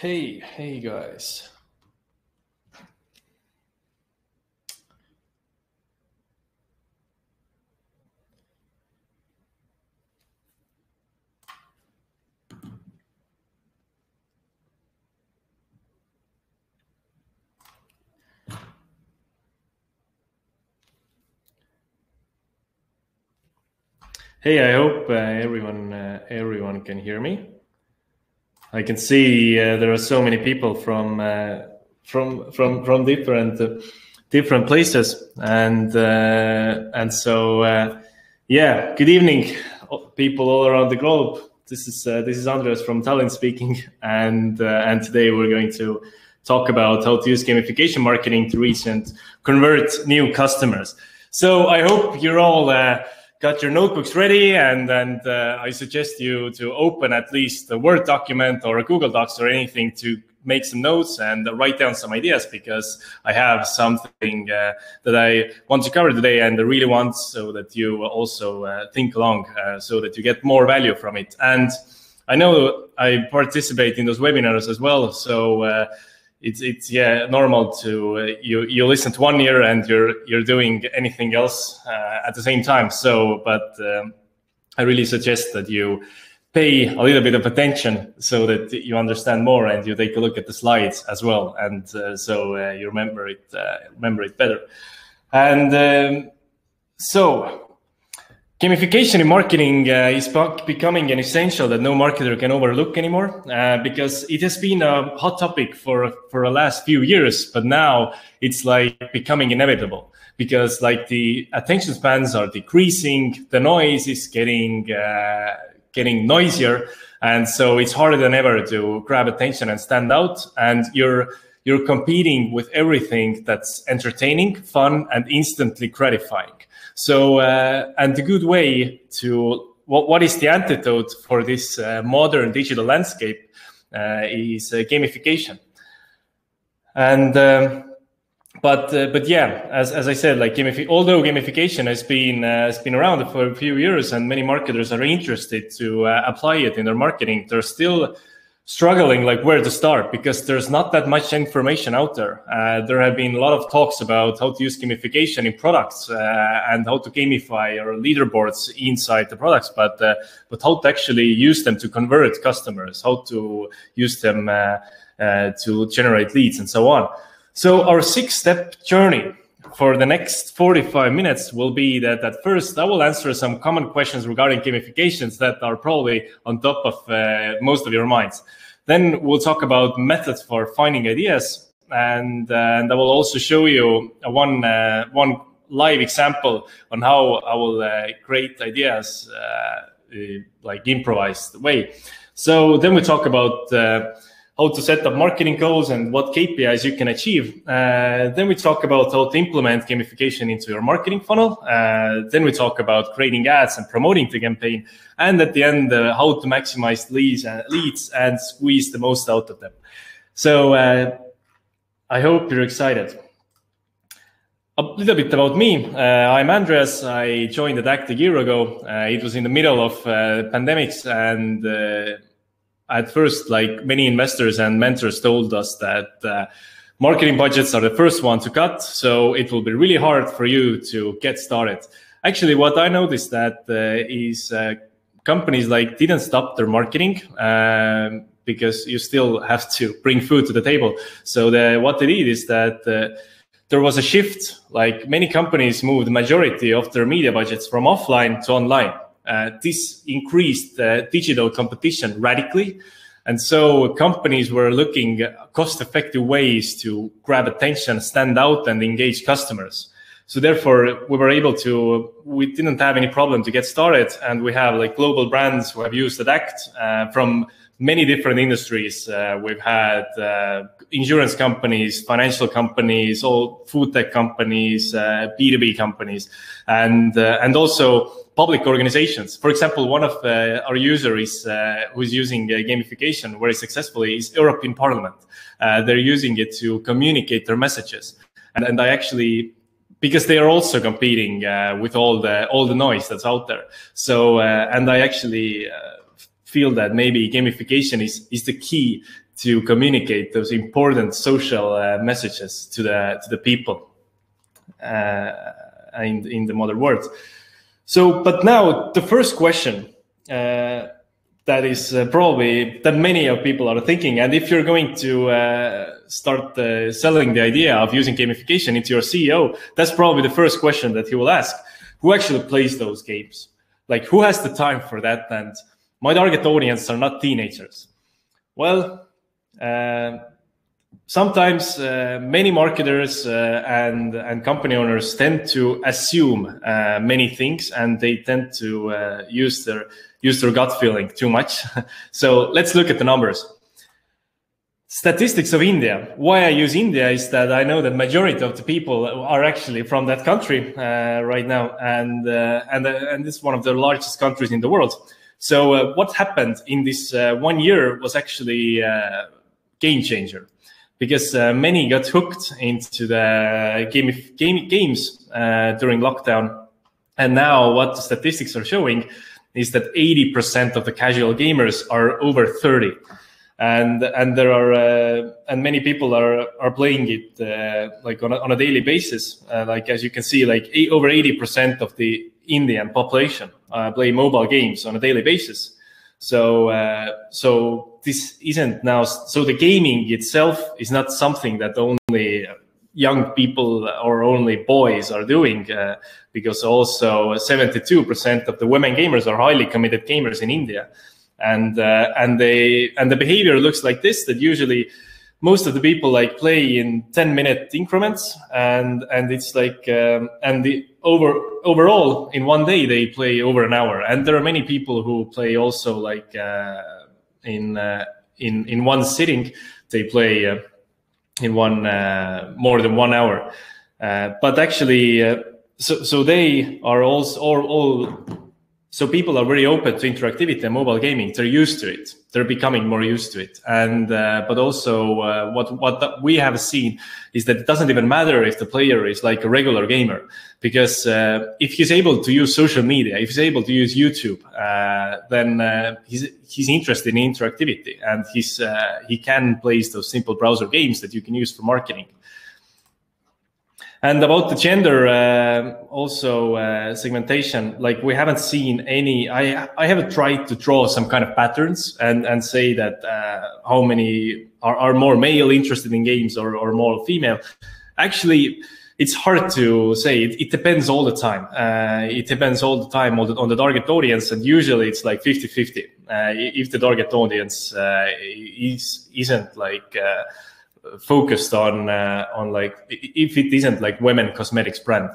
Hey guys. Hey, I hope everyone can hear me. I can see there are so many people from different places, and so yeah. Good evening, people all around the globe. This is Andreas from Tallinn speaking, and today we're going to talk about how to use gamification marketing to reach and convert new customers. So I hope you're all got your notebooks ready, and I suggest you to open at least a Word document or a Google Docs or anything to make some notes and write down some ideas, because I have something that I want to cover today, and I really want so that you also think along so that you get more value from it. And I know I participate in those webinars as well, so it's normal to you listen to one year and you're doing anything else at the same time. So, but I really suggest that you pay a little bit of attention so that you understand more, and you take a look at the slides as well, and so you remember it better. And so gamification in marketing is becoming an essential that no marketer can overlook anymore, because it has been a hot topic for the last few years, but now it's like becoming inevitable, because like the attention spans are decreasing, the noise is getting noisier, and so it's harder than ever to grab attention and stand out, and you're competing with everything that's entertaining, fun, and instantly gratifying. So, and the good way to, what is the antidote for this modern digital landscape is gamification. And, but yeah, as I said, like although gamification has been around for a few years and many marketers are interested to apply it in their marketing, they're still struggling like where to start, because there's not that much information out there. There have been a lot of talks about how to use gamification in products and how to gamify or leaderboards inside the products, but how to actually use them to convert customers, how to use them to generate leads and so on. So our 6-step journey for the next 45 minutes will be that at first I will answer some common questions regarding gamifications that are probably on top of most of your minds. Then we'll talk about methods for finding ideas, and I will also show you one live example on how I will create ideas like improvised way. So then we talk about how to set up marketing goals and what KPIs you can achieve. Then we talk about how to implement gamification into your marketing funnel. Then we talk about creating ads and promoting the campaign. And at the end, how to maximize leads and squeeze the most out of them. So I hope you're excited. A little bit about me. I'm Andreas. I joined Adact a year ago. It was in the middle of pandemics, and at first, like many investors and mentors told us that marketing budgets are the first one to cut, so it will be really hard for you to get started. Actually, what I noticed that is companies like didn't stop their marketing because you still have to bring food to the table. So what they did is that there was a shift. Like many companies moved the majority of their media budgets from offline to online. This increased digital competition radically. And so companies were looking at cost-effective ways to grab attention, stand out, and engage customers. So therefore, we didn't have any problem to get started. And we have like global brands who have used Adact from many different industries. We've had insurance companies, financial companies, all food tech companies, B2B companies, and also public organizations. For example, one of our users who's using gamification very successfully is European Parliament. They're using it to communicate their messages, and I actually, because they are also competing with all the noise that's out there. So and I actually feel that maybe gamification is the key to communicate those important social messages to the people in the modern world. So, but now the first question that is probably that many of people are thinking, and if you're going to start selling the idea of using gamification into your CEO, that's probably the first question that he will ask: who actually plays those games? Like, who has the time for that? And my target audience are not teenagers. Well, sometimes many marketers and company owners tend to assume many things, and they tend to use their gut feeling too much. So let's look at the numbers. Statistics of India. Why I use India is that I know that majority of the people are actually from that country right now, and it's one of the largest countries in the world. So what happened in this 1 year was actually game changer, because many got hooked into the games during lockdown. And now what the statistics are showing is that 80% of the casual gamers are over 30. And there are and many people are playing it like on a daily basis. Like, as you can see, like over 80% of the Indian population play mobile games on a daily basis. So this isn't now. So the gaming itself is not something that only young people or only boys are doing, because also 72% of the women gamers are highly committed gamers in India. And the behavior looks like this: that usually most of the people like play in 10-minute increments, and it's like and the overall in one day they play over an hour. And there are many people who play also like in one sitting they play in one more than 1 hour. But actually, so they are also all. So people are very open to interactivity and mobile gaming. They're used to it. They're becoming more used to it. And but also what we have seen is that it doesn't even matter if the player is like a regular gamer, because if he's able to use social media, if he's able to use YouTube, then he's interested in interactivity, and he can play those simple browser games that you can use for marketing. And about the gender, also segmentation, like we haven't seen any. I haven't tried to draw some kind of patterns and say that how many are more male interested in games or more female. Actually, it's hard to say. It depends all the time. It depends all the time on the target audience, and usually it's like 50-50. If the target audience isn't like focused on like, if it isn't like women cosmetics brand.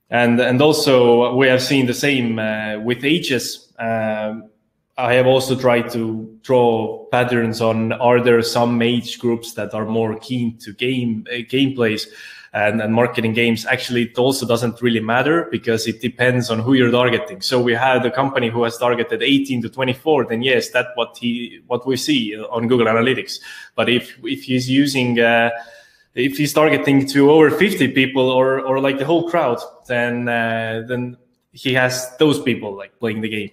And also we have seen the same with ages. I have also tried to draw patterns on, are there some age groups that are more keen to gameplays and marketing games. Actually, it also doesn't really matter, because it depends on who you're targeting. So we have the company who has targeted 18 to 24, then yes, that's what we see on Google Analytics. But if he's using if he's targeting to over 50 people or like the whole crowd, then he has those people like playing the game.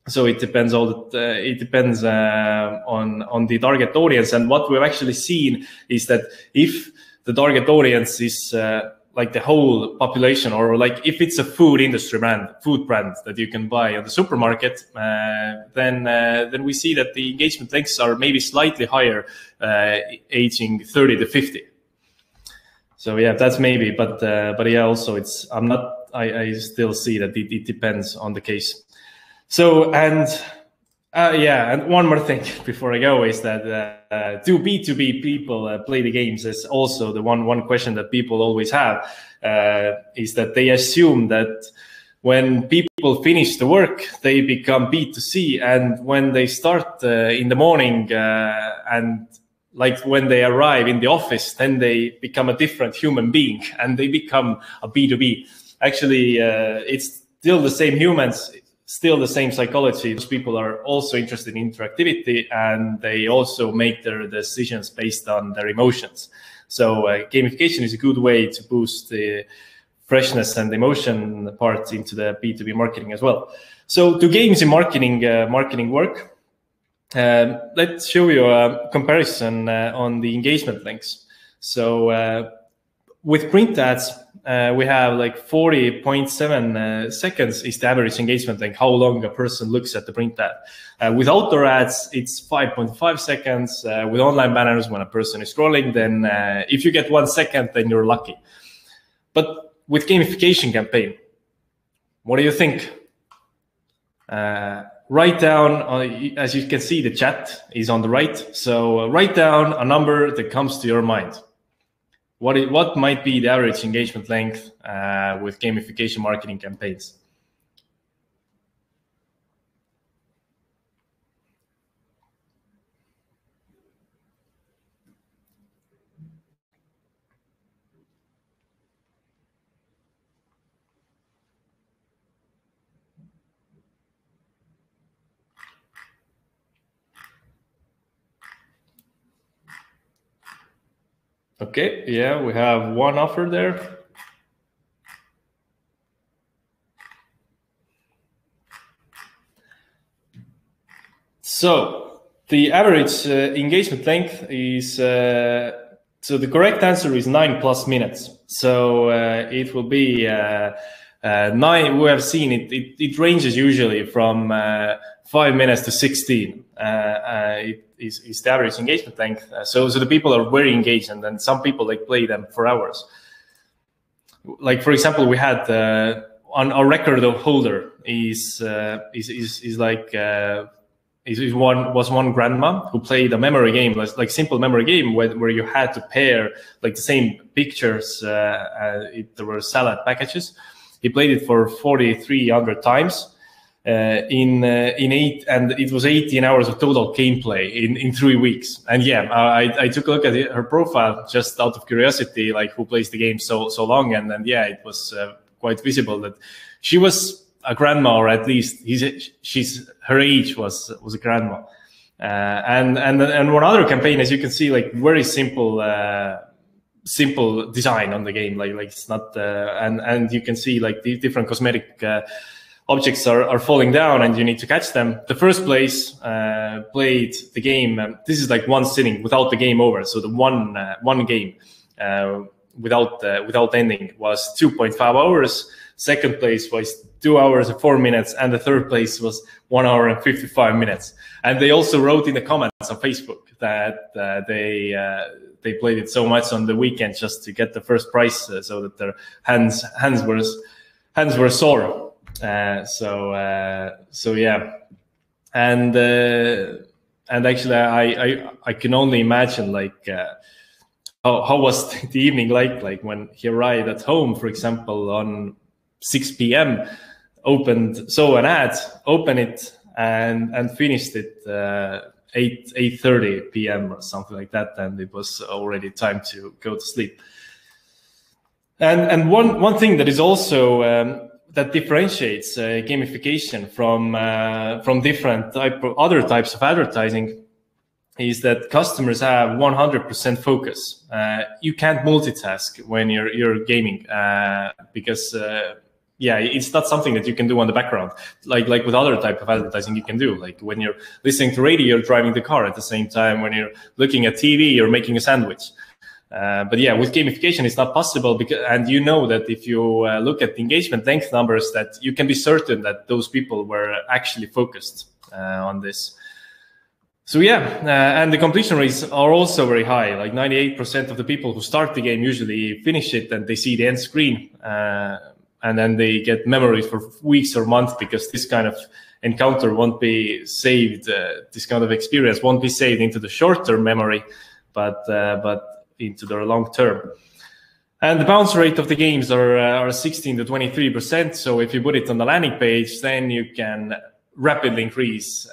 So it depends on the target audience. And what we've actually seen is that if the target audience is like the whole population, or like if it's a food brand that you can buy at the supermarket, then we see that the engagement lengths are maybe slightly higher, aging 30 to 50. So yeah, that's maybe, but yeah, also I still see that it depends on the case. So, and one more thing before I go is that do B2B people play the games? Is also the one question that people always have, is that they assume that when people finish the work, they become B2C, and when they start in the morning and like when they arrive in the office, then they become a different human being and they become a B2B. Actually, it's still the same humans, still the same psychology. Those people are also interested in interactivity, and they also make their decisions based on their emotions. So gamification is a good way to boost the freshness and emotion parts into the B2B marketing as well. So do games in marketing work? Let's show you a comparison on the engagement links. So with print ads, we have like 40.7 seconds is the average engagement link, how long a person looks at the print ad. With outdoor ads, it's 5.5 seconds. With online banners, when a person is scrolling, then if you get 1 second, then you're lucky. But with gamification campaign, what do you think? Write down, as you can see, the chat is on the right. So write down a number that comes to your mind. What might be the average engagement length with gamification marketing campaigns? Okay, yeah, we have one offer there. So the average engagement length is, so the correct answer is 9+ minutes. So it will be 9, we have seen it ranges usually from 5 minutes to 16. It is the average engagement length. So the people are very engaged, and then some people like play them for hours. Like for example, we had on our record holder was one grandma who played a memory game, like simple memory game where you had to pair like the same pictures. There were salad packages. He played it for 4,300 times in 8, and it was 18 hours of total gameplay in 3 weeks. And yeah, I took a look at her profile just out of curiosity, like who plays the game so long, and then yeah, it was quite visible that she was a grandma, or at least her age was a grandma. And one other campaign, as you can see, like very simple design on the game, like it's not and you can see like the different cosmetic objects are falling down, and you need to catch them. The first place played the game. This is like one sitting without the game over. So the one game without ending was 2.5 hours. Second place was 2 hours and 4 minutes, and the third place was 1 hour and 55 minutes. And they also wrote in the comments on Facebook that they played it so much on the weekend just to get the first prize, so that their hands were sore. So yeah, and actually I can only imagine like how was the evening like when he arrived at home, for example, on 6 p.m. saw an ad, opened it and finished it 8:30 p.m. or something like that, and it was already time to go to sleep. And one thing that is also that differentiates gamification from different other types of advertising is that customers have 100% focus. You can't multitask when you're gaming because yeah, it's not something that you can do on the background, like with other type of advertising you can do. Like when you're listening to radio, you're driving the car at the same time. When you're looking at TV, you're making a sandwich. But yeah, with gamification, it's not possible and you know that if you look at the engagement length numbers, that you can be certain that those people were actually focused on this. So yeah, and the completion rates are also very high. Like 98% of the people who start the game usually finish it and they see the end screen. And then they get memories for weeks or months, because this kind of encounter won't be saved. This kind of experience won't be saved into the short-term memory, but into the long-term. And the bounce rate of the games are 16 to 23%. So if you put it on the landing page, then you can rapidly decrease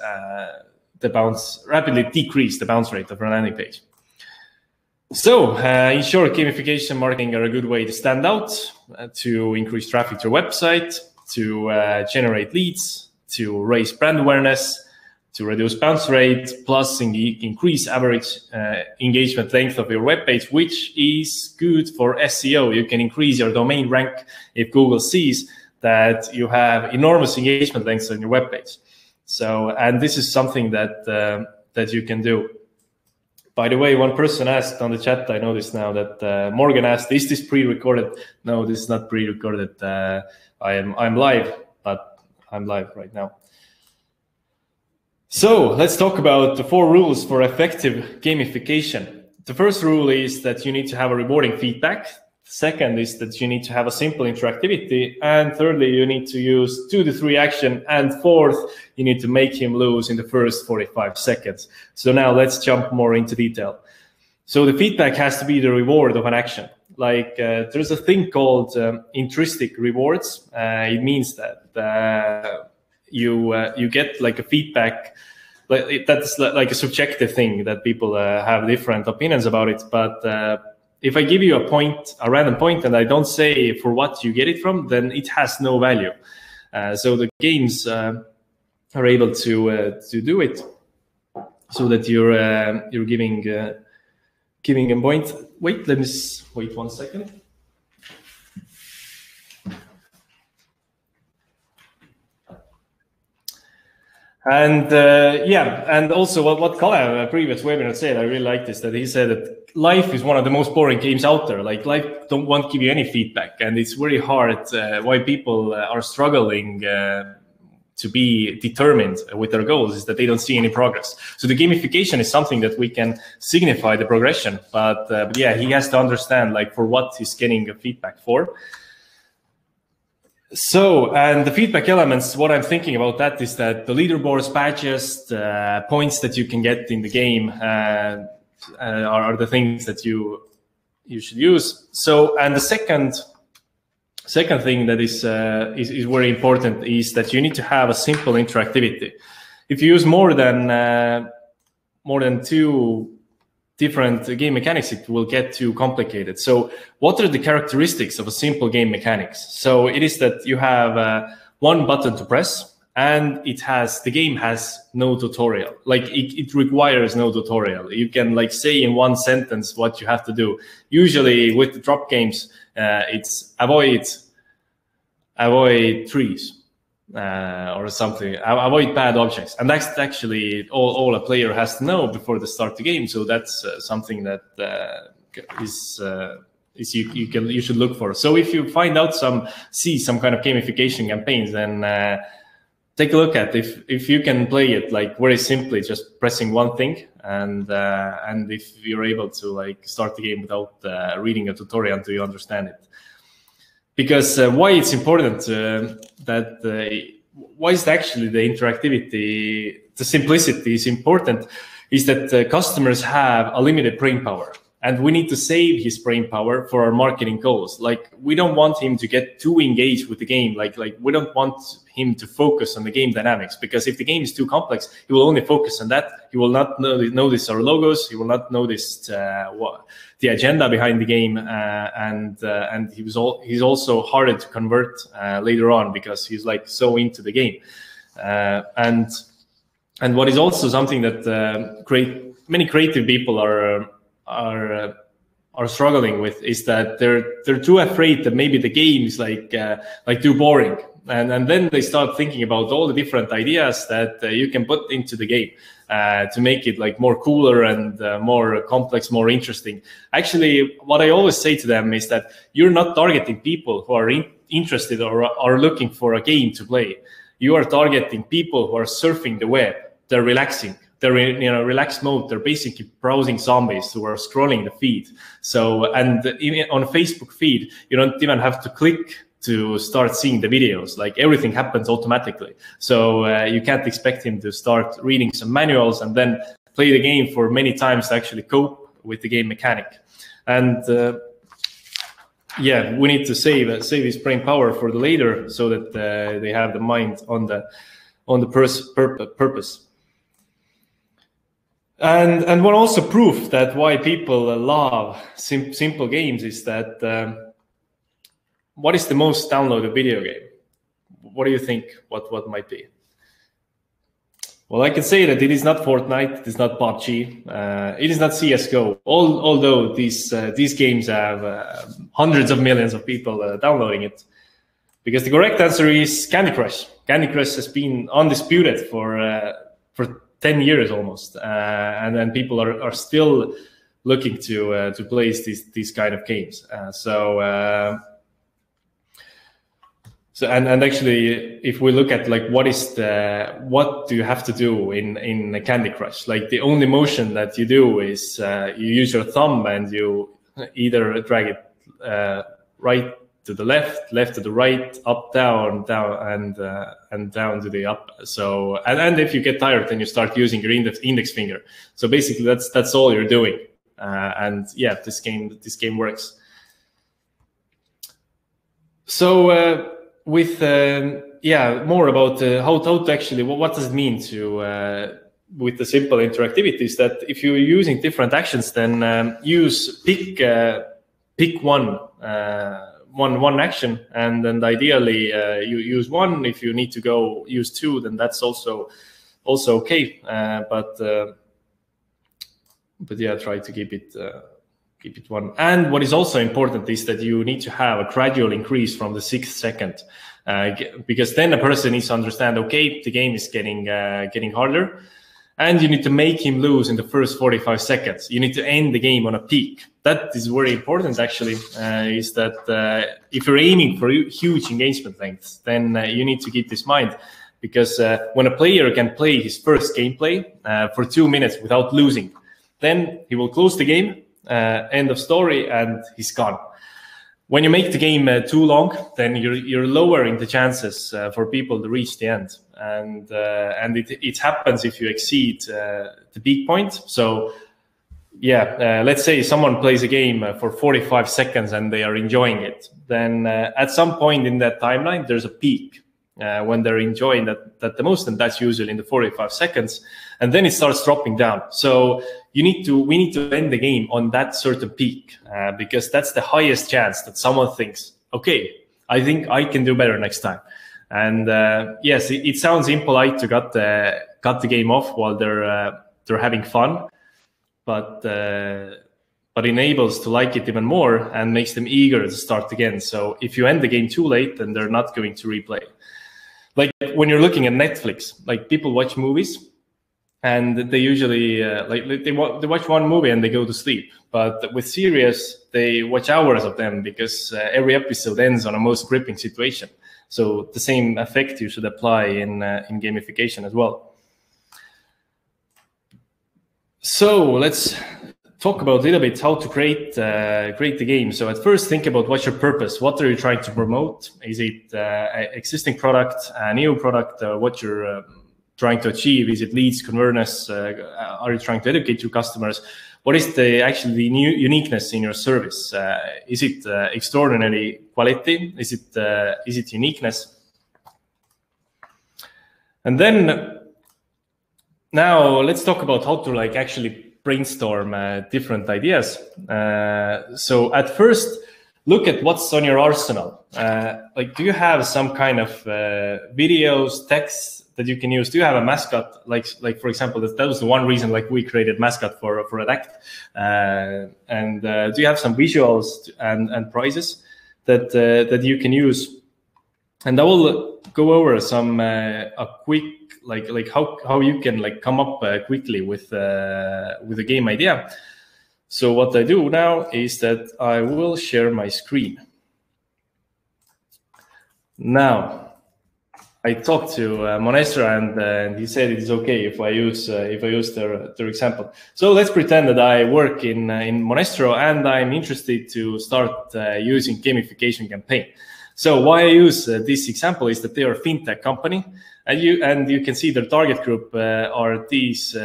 the bounce rate of a landing page. So, in short, gamification marketing are a good way to stand out, to increase traffic to your website, to generate leads, to raise brand awareness, to reduce bounce rate, plus increase average engagement length of your webpage, which is good for SEO. You can increase your domain rank if Google sees that you have enormous engagement lengths on your webpage. So, and this is something that that you can do. By the way, one person asked on the chat, I noticed now that Morgan asked, is this pre-recorded? No, this is not pre-recorded. I'm live, but I'm live right now. So let's talk about the 4 rules for effective gamification. The first rule is that you need to have a rewarding feedback. Second is that you need to have a simple interactivity. And thirdly, you need to use 2 to 3 action. And fourth, you need to make him lose in the first 45 seconds. So now let's jump more into detail. So the feedback has to be the reward of an action. Like there's a thing called intrinsic rewards. It means that you get like a feedback. That's like a subjective thing that people have different opinions about it. But if I give you a random point, and I don't say for what you get it from, then it has no value. So the games are able to do it, so that you're giving a point. Wait, let me wait 1 second. And yeah, and also what Kalev, a previous webinar, said, I really like this, that he said that life is one of the most boring games out there. Like life won't give you any feedback, and it's very hard why people are struggling to be determined with their goals is that they don't see any progress. So the gamification is something that we can signify the progression, but yeah, he has to understand like for what he's getting a feedback for. So, and the feedback elements, what I'm thinking about that is that the leaderboards, badges, points that you can get in the game are the things that you should use. So, and the second thing that is very important is that you need to have a simple interactivity. If you use more than 2 different game mechanics, it will get too complicated. So what are the characteristics of a simple game mechanics? So it is that you have 1 button to press, and the game has no tutorial. Like it requires no tutorial. You can like say in 1 sentence what you have to do. Usually with the drop games, it's avoid trees. Or something, avoid bad objects, and that's actually all a player has to know before they start the game. So that's something that you should look for. So if you find out see some kind of gamification campaigns, then take a look at if you can play it like very simply, just pressing 1 thing, and if you're able to like start the game without reading a tutorial until you understand it. Because why it's important why is actually the interactivity, the simplicity is important, is that customers have a limited brain power, and we need to save his brain power for our marketing goals. Like we don't want him to get too engaged with the game. Like we don't want him to focus on the game dynamics, because if the game is too complex, he will only focus on that. He will not notice our logos. He will not notice the agenda behind the game, and he's also harder to convert later on, because he's like so into the game. And what is also something that many creative people are struggling with is that they're too afraid that maybe the game is like too boring, and then they start thinking about all the different ideas that you can put into the game to make it like more cooler and more complex, more interesting. Actually, what I always say to them is that you're not targeting people who are interested or are looking for a game to play. You are targeting people who are surfing the web. They're relaxing. They're in a relaxed mode. They're basically browsing zombies who are scrolling the feed. So, and even on a Facebook feed, you don't even have to click to start seeing the videos. Like everything happens automatically. So you can't expect him to start reading some manuals and then play the game for many times to actually cope with the game mechanic. And yeah, we need to save his brain power for the later, so that they have the mind on the purpose. And one also proof that why people love simple games is that what is the most downloaded video game? What do you think? What might be? Well, I can say that it is not Fortnite, it is not PUBG, it is not CSGO. Although these games have hundreds of millions of people downloading it, Because the correct answer is Candy Crush. Candy Crush has been undisputed for 10 years almost, and then people are still looking to play these kind of games. And actually, if we look at like what do you have to do in a Candy Crush? Like the only motion that you do is you use your thumb and you either drag it right to the left to the right, up, down, and down to the up. So and if you get tired, then you start using your index finger. So basically, that's all you're doing. And yeah, this game works. So with more about how to actually what does it mean to with the simple interactivities, that if you're using different actions, then pick one action, and then ideally you use one. If you need to go use two, then that's also okay. But yeah, try to keep it one. And what is also important is that you need to have a gradual increase from the 6th second, because then a person needs to understand, okay, the game is getting harder, and you need to make him lose in the first 45 seconds. You need to end the game on a peak. That is very important, actually, is that if you're aiming for huge engagement lengths, then you need to keep this in mind, because when a player can play his first gameplay for 2 minutes without losing, then he will close the game, end of story, and he's gone. When you make the game too long, then you're lowering the chances for people to reach the end, and it happens if you exceed the peak point. So yeah, let's say someone plays a game for 45 seconds and they are enjoying it. Then at some point in that timeline, there's a peak when they're enjoying that the most, and that's usually in the 45 seconds, and then it starts dropping down. So we need to end the game on that certain peak, because that's the highest chance that someone thinks, okay, I think I can do better next time. And yes, it sounds impolite to cut the game off while they're having fun, but enables to like it even more and makes them eager to start again. So if you end the game too late, then they're not going to replay. Like when you're looking at Netflix, like people watch movies, and they usually they watch one movie and they go to sleep. But with series, they watch hours of them, because every episode ends on a most gripping situation. So the same effect you should apply in gamification as well. So let's talk about a little bit how to create the game. So at first, think about what's your purpose. What are you trying to promote? Is it an existing product, a new product? What you're trying to achieve? Is it leads, conversions? Are you trying to educate your customers? What is the new uniqueness in your service? Is it extraordinary quality? Is it uniqueness? And then now let's talk about how to actually brainstorm different ideas. So at first, look at what's on your arsenal. Do you have some kind of videos, text that you can use? Do you have a mascot? Like for example, that was the one reason we created mascot for Adact. And do you have some visuals and prizes that you can use? And I will go over some a quick how you can come up quickly with a game idea. So what I do now is that I will share my screen. Now I talked to Monestro, and he said it is okay if I use their example. So let's pretend that I work in Monestro and I'm interested to start using gamification campaign. So why I use this example is that they are a fintech company, and you can see their target group are these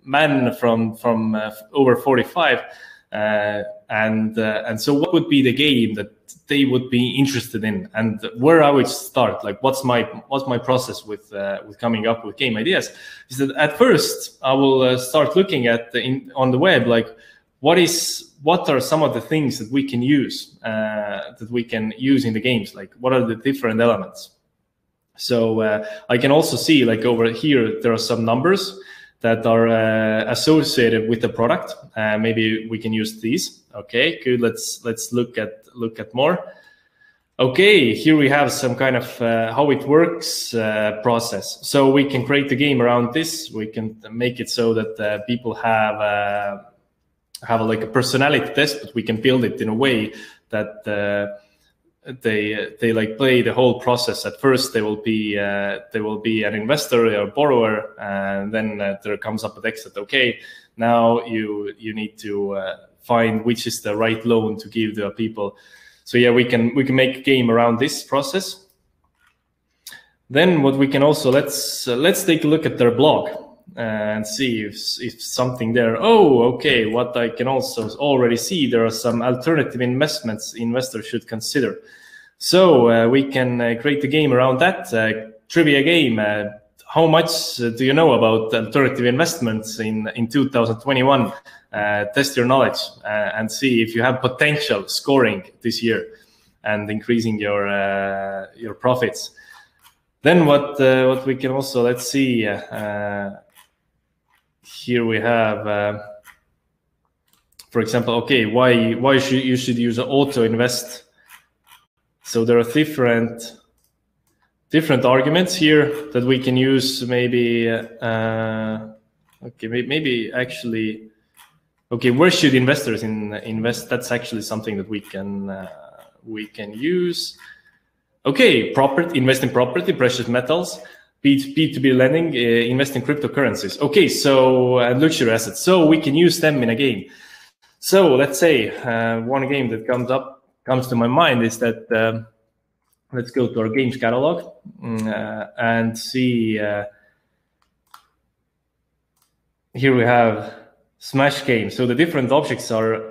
men from over 45, and so what would be the game that they would be interested in, and where I would start? What's my process with coming up with game ideas? Is that at first I will start looking at on the web, what are some of the things that we can use in the games? What are the different elements? So I can also see over here, there are some numbers that are associated with the product. Maybe we can use these. Okay, good. Let's look at more. Okay, here we have some kind of how it works process. So we can create a game around this. We can make it so that people have like a personality test, but we can build it in a way that they like play the whole process. At first, they will be an investor or a borrower, and then there comes up a text that okay, now you need to find which is the right loan to give to people. So yeah, we can make a game around this process. Then what we can also let's take a look at their blog and see if something there. Oh, okay. What I can also already see, there are some alternative investments investors should consider. So we can create a game around that trivia game. How much do you know about alternative investments in 2021? Test your knowledge and see if you have potential scoring this year and increasing your profits. Then what we can also, let's see, here we have, for example, okay, why you should use auto invest. So there are different arguments here that we can use. Maybe okay, maybe actually. Okay, where should investors invest? That's actually something that we can use. Okay, invest in property, precious metals, B2B lending, invest in cryptocurrencies. Okay, so luxury assets. So we can use them in a game. So let's say one game that comes to my mind is that let's go to our games catalog and see. Here we have Smash game. So the different objects are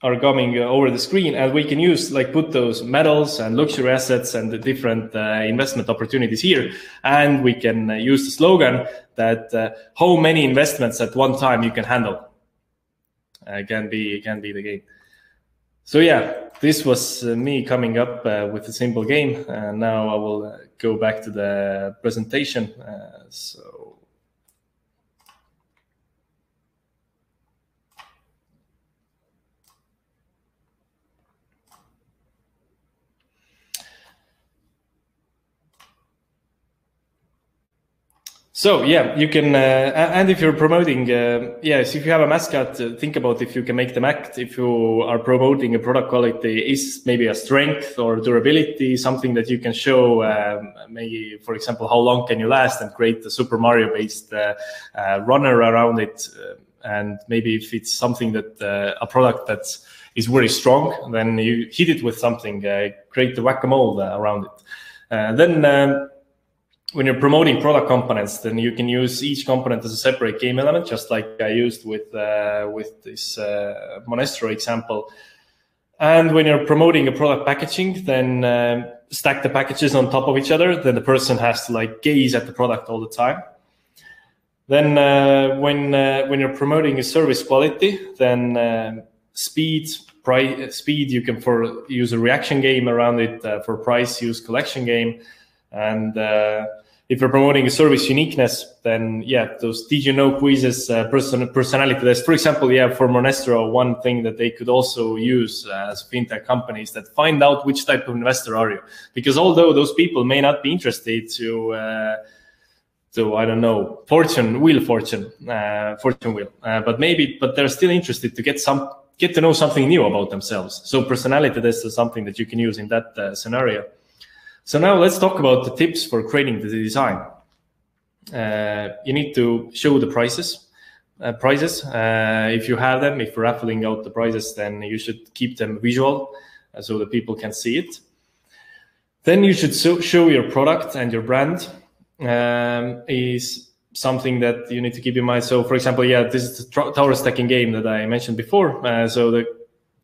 coming over the screen, and we can use put those metals and luxury assets and the different investment opportunities here, and we can use the slogan that how many investments at one time you can handle. Can be the game. So yeah, this was me coming up with a simple game, and now I will go back to the presentation. So yeah, you can, and if you're promoting, yes, if you have a mascot, think about if you can make them act. If you are promoting a product quality, is maybe a strength or durability, something that you can show. Maybe, for example, how long can you last, and create a Super Mario-based runner around it. And maybe if it's something that a product that is very strong, then you hit it with something, create the whack-a-mole around it. Then. When you're promoting product components, then you can use each component as a separate game element, just like I used with this Monestro example. And when you're promoting a product packaging, then stack the packages on top of each other. Then the person has to gaze at the product all the time. Then when you're promoting a service quality, then speed, you can use a reaction game around it. For price, use collection game. And if you're promoting a service uniqueness, then yeah, those did you know quizzes, personality tests. For example, yeah, for Monestro, one thing that they could also use as fintech companies that find out which type of investor are you, because although those people may not be interested to I don't know, fortune wheel, but they're still interested to get to know something new about themselves. So personality test is something that you can use in that scenario. So now let's talk about the tips for creating the design. You need to show the prices. If you have them, if you're raffling out the prizes, then you should keep them visual so that people can see it. Then you should show your product and your brand is something that you need to keep in mind. So for example, yeah, this is the tower stacking game that I mentioned before. So the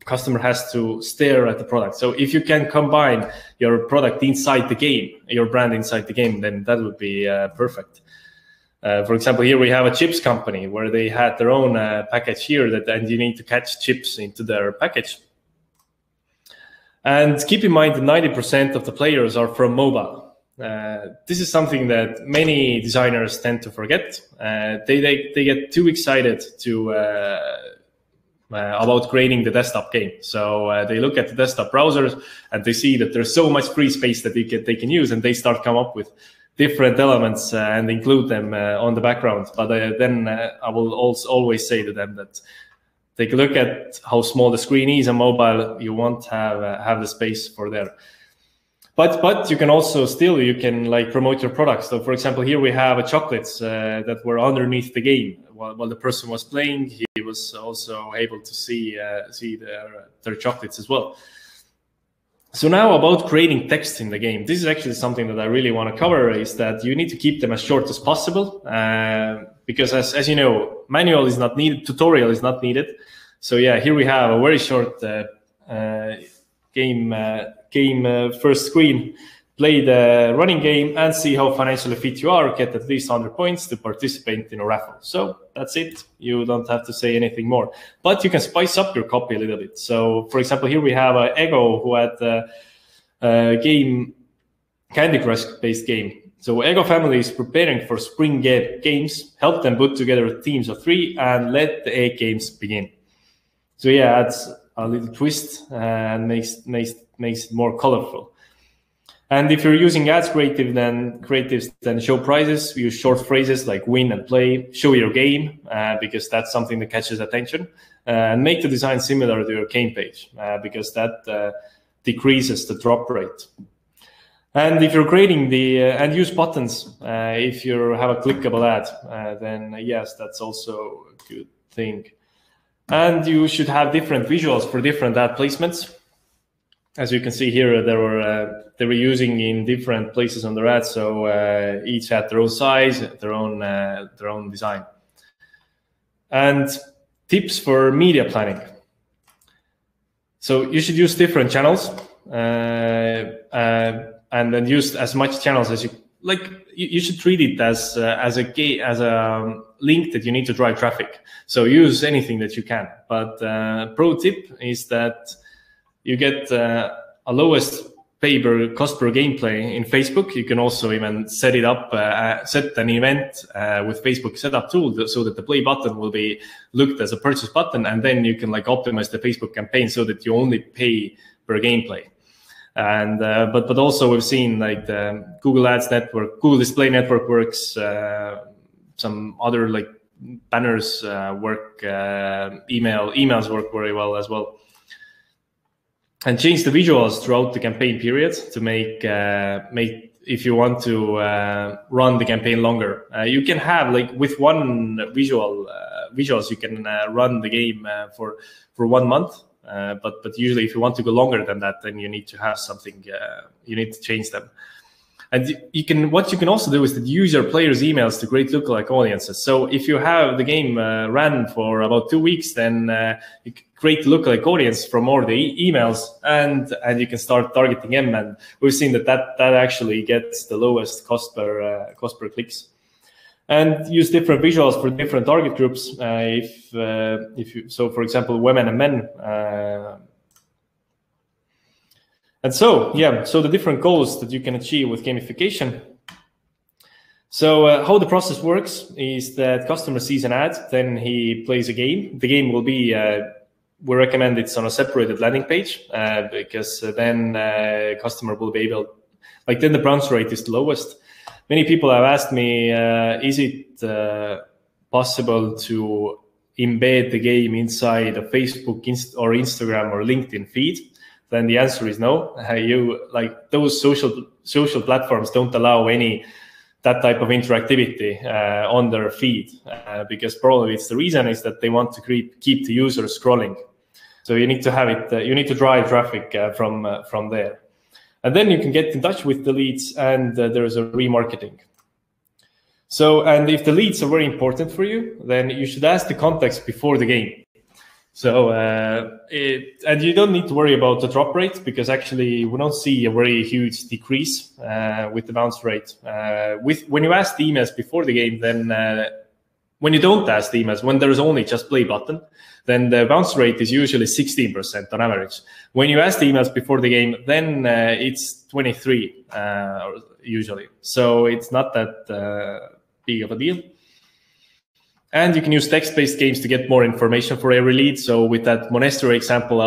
customer has to stare at the product. So if you can combine your product inside the game, your brand inside the game, then that would be perfect. For example, here we have a chips company where they had their own package here and you need to catch chips into their package. And keep in mind that 90% of the players are from mobile. This is something that many designers tend to forget. They get too excited to about creating the desktop game. So they look at the desktop browsers and they see that there's so much free space that they can use, and they start come up with different elements and include them on the background. But then I will also always say to them that take a look at how small the screen is on mobile. You won't have the space for there. But you can also you can like promote your products. So for example, here we have chocolates that were underneath the game while the person was playing. He was also able to see their chocolates as well. So now about creating text in the game. This is actually something that I really want to cover, is that you need to keep them as short as possible because as you know, manual is not needed, tutorial is not needed. So yeah, here we have a very short game first screen. Play the running game and see how financially fit you are. Get at least 100 points to participate in a raffle. So that's it. You don't have to say anything more. But you can spice up your copy a little bit. So for example, here we have Ego, who had a game, Candy Crush based game. So Ego family is preparing for spring games. Help them put together teams of 3 and let the 8 games begin. So yeah, adds a little twist and makes it more colorful. And if you're using ads creatives, then show prizes, use short phrases like win and play, show your game, because that's something that catches attention, and make the design similar to your game page, because that decreases the drop rate. And if you're creating and use buttons, if you have a clickable ad, then yes, that's also a good thing. And you should have different visuals for different ad placements. As you can see here, they were using in different places on their ads, so each had their own size, their own design. And tips for media planning. So you should use different channels, and then use as much channels as you like. You should treat it as a link that you need to drive traffic. So use anything that you can. But pro tip is that you get a lowest pay per cost per gameplay in Facebook. You can also even set it up, set an event with Facebook setup tool so that the play button will be looked as a purchase button, and then you can like optimize the Facebook campaign so that you only pay per gameplay. And but also we've seen like the Google Ads network, Google Display Network works, some other like banners work, emails work very well as well. And change the visuals throughout the campaign period to make if you want to run the campaign longer. You can have like with one visuals you can run the game for 1 month. But usually if you want to go longer than that, then you need to have something. You need to change them. And what you can also do is to use your players' emails to create lookalike audiences. So if you have the game ran for about 2 weeks, then you can create a lookalike audience from all the emails, and you can start targeting them. And we've seen that actually gets the lowest cost per clicks. And use different visuals for different target groups. So for example, women and men. And so the different goals that you can achieve with gamification. So how the process works is that customer sees an ad, then he plays a game. The game will be, we recommend it's on a separated landing page because then customer will be able, like then the bounce rate is the lowest. Many people have asked me, is it possible to embed the game inside a Facebook or Instagram or LinkedIn feed? Then the answer is no. Those social platforms don't allow that type of interactivity on their feed because probably the reason is that they want to keep the user scrolling. So you need to have it. You need to drive traffic from there, and then you can get in touch with the leads, and there is a remarketing. So, and if the leads are very important for you, then you should ask the context before the game. So, and you don't need to worry about the drop rate because actually we don't see a very huge decrease with the bounce rate. When you ask the emails before the game, then when you don't ask the emails, when there's only just play button, then the bounce rate is usually 16% on average. When you ask the emails before the game, then it's 23 usually. So it's not that big of a deal. And you can use text-based games to get more information for every lead. So with that Monestro example,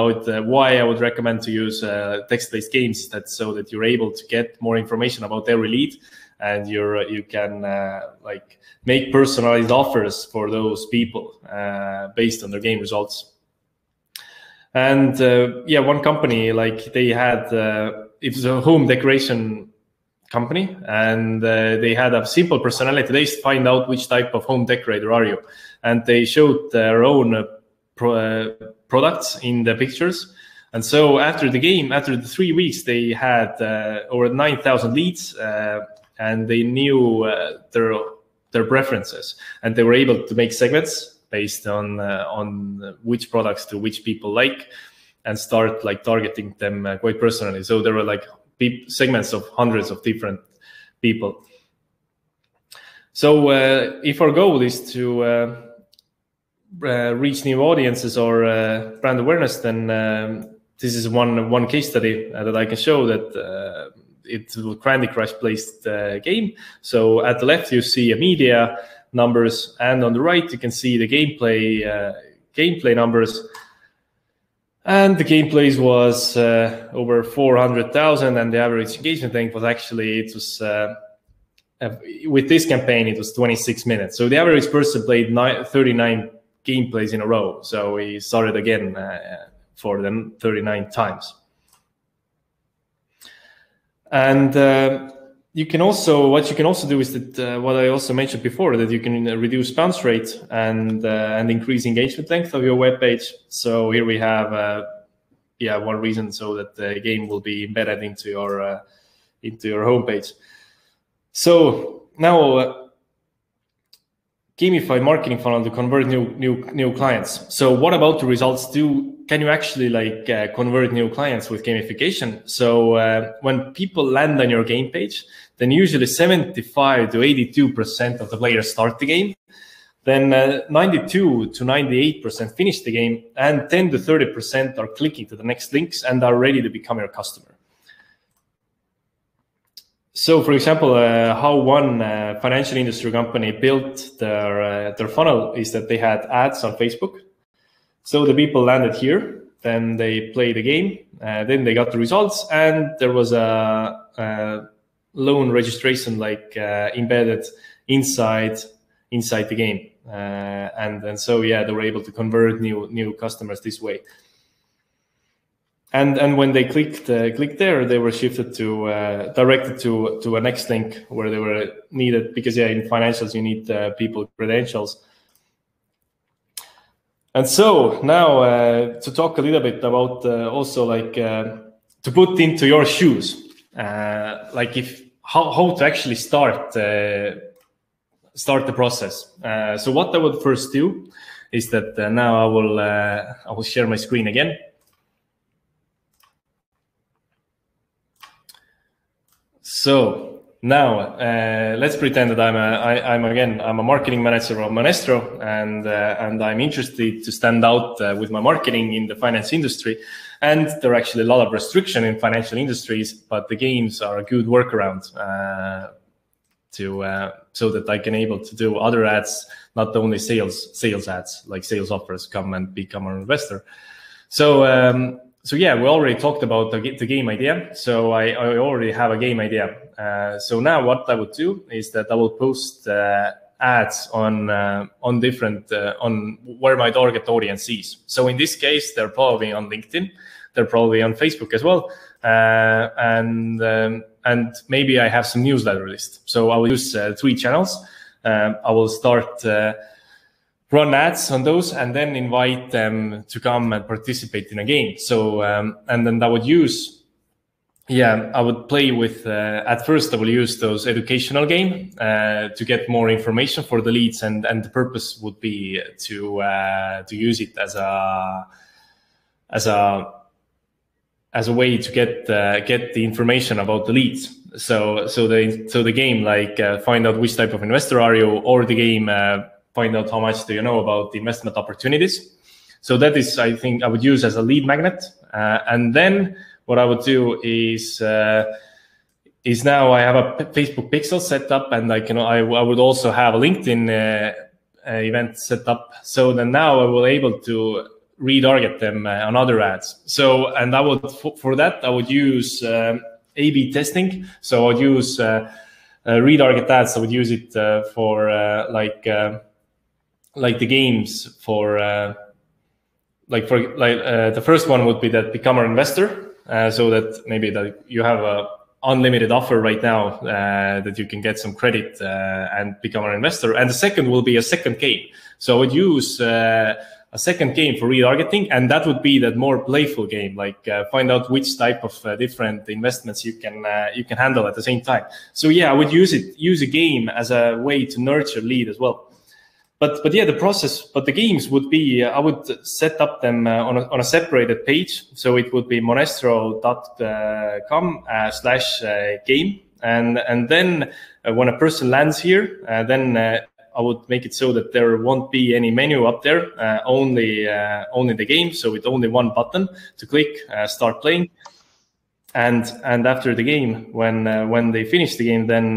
why I would recommend to use text-based games, that's so that you're able to get more information about every lead, and you can like make personalized offers for those people based on their game results. And yeah, one company, like they had it was a home decoration company, and they had a simple personality. They find out which type of home decorator are you, and they showed their own products in the pictures. And so after the game, after the 3 weeks, they had over 9,000 leads, and they knew their preferences, and they were able to make segments based on which products to which people like, and start like targeting them quite personally. So there were like segments of hundreds of different people. So if our goal is to reach new audiences or brand awareness, then this is one case study that I can show that it's a Candy Crush based game. So at the left you see a media numbers, and on the right you can see the gameplay numbers. And the gameplays was over 400,000, and the average engagement length was actually, with this campaign, it was 26 minutes. So the average person played 39 gameplays in a row. So we started again for them 39 times. And what you can also do is that what I also mentioned before, that you can reduce bounce rate and increase engagement length of your web page. So here we have one reason, so that the game will be embedded into your homepage. So now gamified marketing funnel to convert new clients. So what about the results? Can you actually convert new clients with gamification? So when people land on your game page, then usually 75 to 82% of the players start the game. Then 92 to 98% finish the game, and 10 to 30% are clicking to the next links and are ready to become your customer. So, for example, how one financial industry company built their funnel is that they had ads on Facebook. So the people landed here, then they played the game, then they got the results, and there was a loan registration embedded inside the game, and so yeah, they were able to convert new customers this way. And when they clicked there, they were shifted to directed to a next link where they were needed, because yeah, in financials you need people credentials. And so now to talk a little bit about also to put into your shoes, how to actually start the process. So what I would first do is that now I will share my screen again. So now let's pretend that I'm a marketing manager of Monestro, and I'm interested to stand out with my marketing in the finance industry. And there are actually a lot of restriction in financial industries, but the games are a good workaround so that I can able to do other ads, not only sales ads, like sales offers, come and become an investor. So yeah, we already talked about the game idea. So I already have a game idea. So now what I would do is that I will post ads on different on where my target audience is. So in this case, they're probably on LinkedIn, they're probably on Facebook as well, and maybe I have some newsletter list. So I will use 3 channels. I will start run ads on those, and then invite them to come and participate in a game. So and then I would use, I would play with. At first, I will use those educational game to get more information for the leads, and the purpose would be to use it as a way to get the information about the leads. So the game find out which type of investor are you, or the game find out how much do you know about the investment opportunities. So that is, I think, I would use as a lead magnet. And then what I would do is now I have a Facebook pixel set up, and I would also have a LinkedIn event set up. So then now I will able to retarget them on other ads. So, and I would, for that, I would use A/B testing. So I would use retarget ads. I would use it for like the games for the first one would be that become an investor. So that maybe that you have a unlimited offer right now that you can get some credit and become an investor. And the second will be a second game. So I would use a second game for retargeting, and that would be that more playful game, like find out which type of different investments you can handle at the same time. So yeah, I would use a game as a way to nurture lead as well. But yeah, the games would be, I would set up them on a separated page. So it would be monestro.com/game. And then when a person lands here, then I would make it so that there won't be any menu up there, only the game. So with only one button to click, start playing. And after the game, when they finish the game, then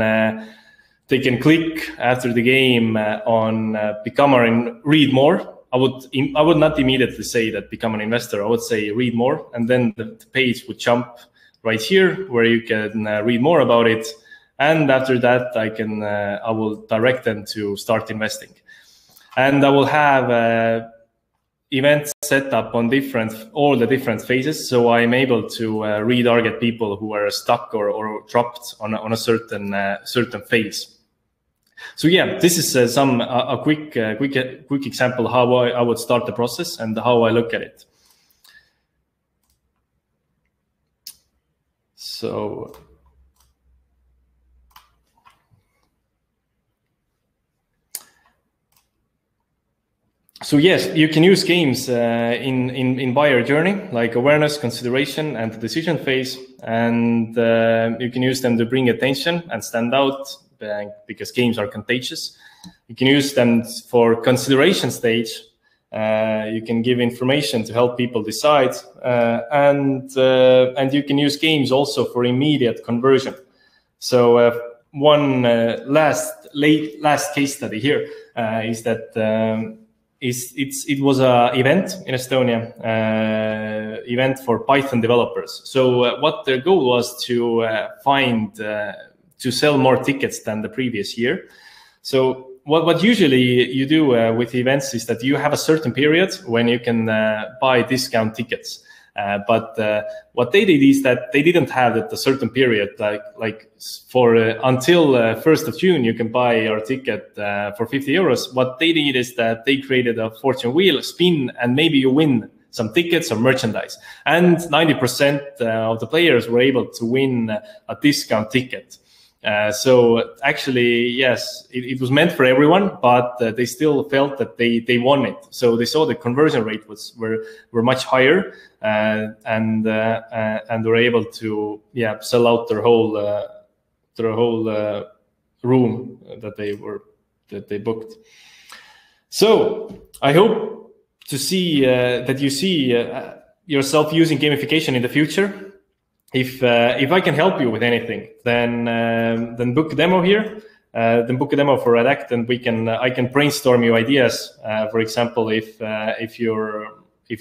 they can click after the game on become or read more. I would not immediately say that become an investor. I would say read more, and then the page would jump right here where you can read more about it. And after that, I will direct them to start investing, and I will have events set up on all the different phases. So I'm able to retarget people who are stuck or dropped on a certain phase. So yeah, this is a quick example how I would start the process and how I look at it. So yes, you can use games in buyer journey, like awareness, consideration, and the decision phase, and you can use them to bring attention and stand out, because games are contagious. You can use them for consideration stage. You can give information to help people decide, and you can use games also for immediate conversion. So one last case study here is that it was a event in Estonia, event for Python developers. So what their goal was to sell more tickets than the previous year. So what usually you do with events is that you have a certain period when you can buy discount tickets. But what they did is that they didn't have it a certain period, like for until 1st of June, you can buy your ticket for 50 euros. What they did is that they created a fortune wheel, spin, and maybe you win some tickets or merchandise. And 90% of the players were able to win a discount ticket. So actually, yes, it was meant for everyone, but they still felt that they won it. So they saw the conversion rate were much higher, and were able to sell out their whole room that they booked. So I hope to see that you see yourself using gamification in the future. If I can help you with anything, then book a demo here. Then book a demo for Adact, and I can brainstorm you ideas. For example, if you're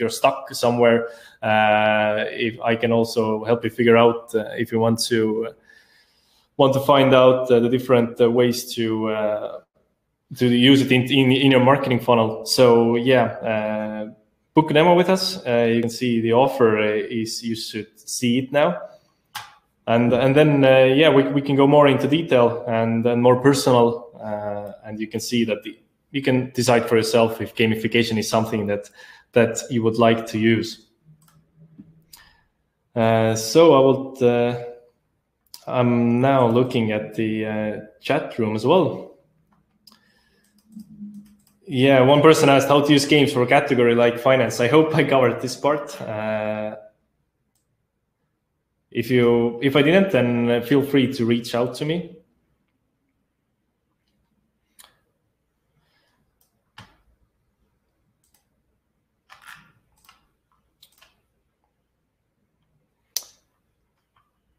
stuck somewhere, if I can also help you figure out if you want to find out the different ways to use it in your marketing funnel. So yeah. Book a demo with us. You can see the offer is, you should see it now. And then, we can go more into detail and more personal. And you can see that you can decide for yourself if gamification is something that you would like to use. So I'm now looking at the chat room as well. Yeah, one person asked how to use games for a category like finance. I hope I covered this part. If I didn't, then feel free to reach out to me.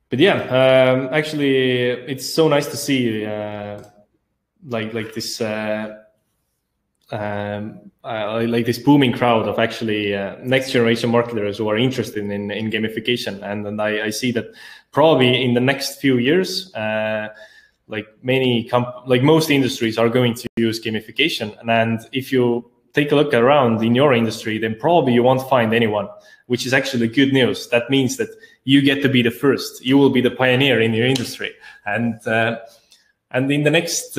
But yeah, actually, it's so nice to see like this like this booming crowd of actually next generation marketers who are interested in gamification, and I see that probably in the next few years, like most industries are going to use gamification. And if you take a look around in your industry, then probably you won't find anyone, which is actually good news. That means that you get to be the first. You will be the pioneer in your industry, and in the next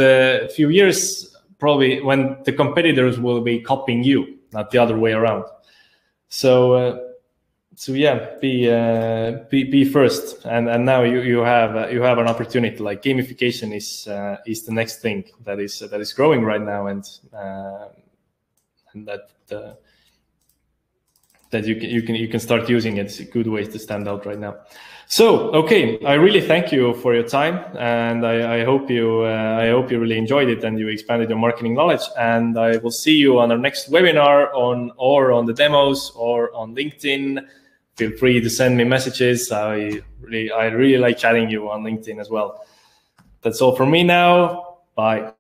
few years, probably when the competitors will be copying you, not the other way around. So yeah, be first, and now you have an opportunity. Like gamification is the next thing that is growing right now, and that you can start using it. It's a good way to stand out right now. So, okay, I really thank you for your time, and I hope you really enjoyed it and you expanded your marketing knowledge. And I will see you on our next webinar on the demos or on LinkedIn. Feel free to send me messages. I really like chatting you on LinkedIn as well. That's all from me now. Bye.